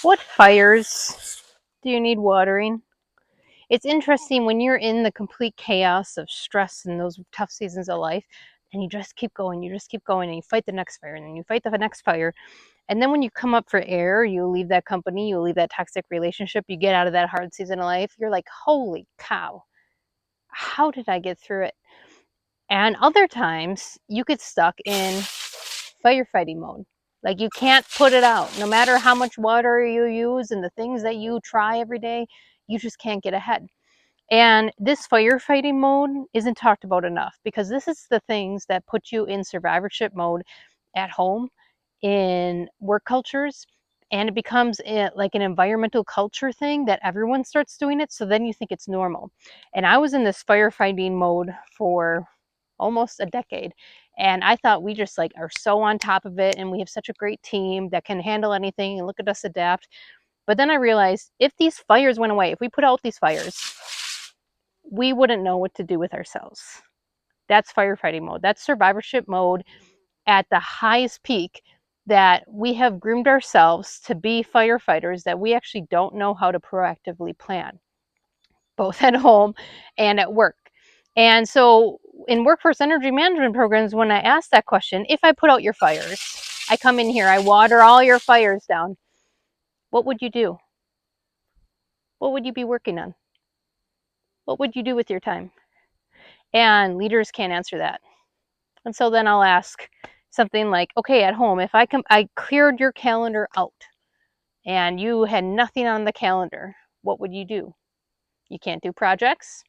What fires do you need watering? It's interesting when you're in the complete chaos of stress and those tough seasons of life, and you just keep going, and you fight the next fire, and then you fight the next fire. And then when you come up for air, you leave that company, you leave that toxic relationship, you get out of that hard season of life, you're like, holy cow, how did I get through it? And other times you get stuck in firefighting mode. Like you can't put it out. No matter how much water you use and the things that you try every day, you just can't get ahead. And this firefighting mode isn't talked about enough because this is the things that put you in survivorship mode at home, in work cultures, and it becomes like an environmental culture thing that everyone starts doing it. So then you think it's normal. And I was in this firefighting mode for almost a decade. And I thought we just like are so on top of it and we have such a great team that can handle anything and look at us adapt. But then I realized if these fires went away, if we put out these fires, we wouldn't know what to do with ourselves. That's firefighting mode. That's survivorship mode at the highest peak, that we have groomed ourselves to be firefighters that we actually don't know how to proactively plan, both at home and at work. And so in workforce energy management programs, when I ask that question, if I put out your fires, I come in here, I water all your fires down, what would you do? What would you be working on? What would you do with your time? And leaders can't answer that. And so then I'll ask something like, okay, at home, if I cleared your calendar out and you had nothing on the calendar, what would you do? You can't do projects.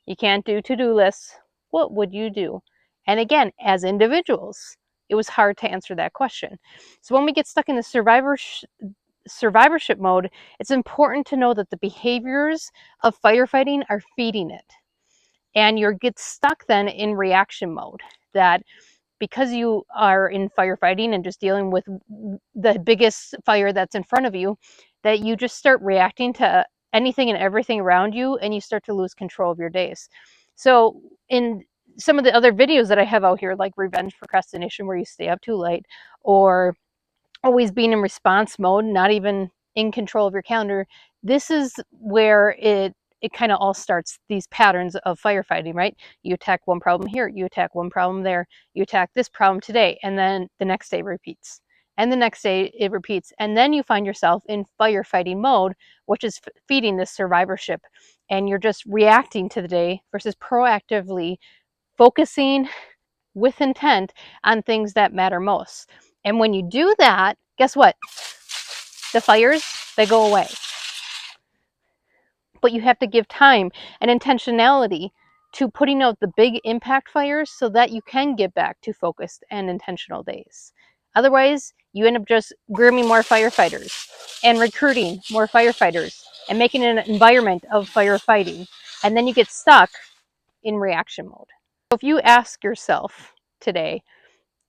You can't do to-do lists. What would you do? And again, as individuals, it was hard to answer that question. So when we get stuck in the survivorship mode, it's important to know that the behaviors of firefighting are feeding it. And you get stuck then in reaction mode, that because you are in firefighting and just dealing with the biggest fire that's in front of you, that you just start reacting to anything and everything around you and you start to lose control of your days. So in some of the other videos that I have out here, like revenge procrastination, where you stay up too late, or always being in response mode, not even in control of your calendar, this is where it kind of all starts, these patterns of firefighting, right? You attack one problem here, you attack one problem there, you attack this problem today, and then the next day repeats. And the next day it repeats. And then you find yourself in firefighting mode, which is feeding this survivorship. And you're just reacting to the day versus proactively focusing with intent on things that matter most. And when you do that, guess what? The fires, they go away. But you have to give time and intentionality to putting out the big impact fires so that you can get back to focused and intentional days. Otherwise, you end up just grooming more firefighters and recruiting more firefighters and making an environment of firefighting. And then you get stuck in reaction mode. So if you ask yourself today,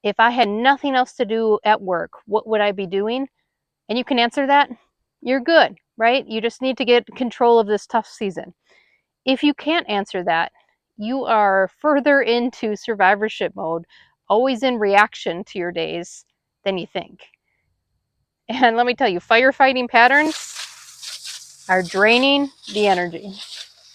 if I had nothing else to do at work, what would I be doing? And you can answer that, you're good, right? You just need to get control of this tough season. If you can't answer that, you are further into survivorship mode, always in reaction to your days than you think. And let me tell you, firefighting patterns are draining the energy.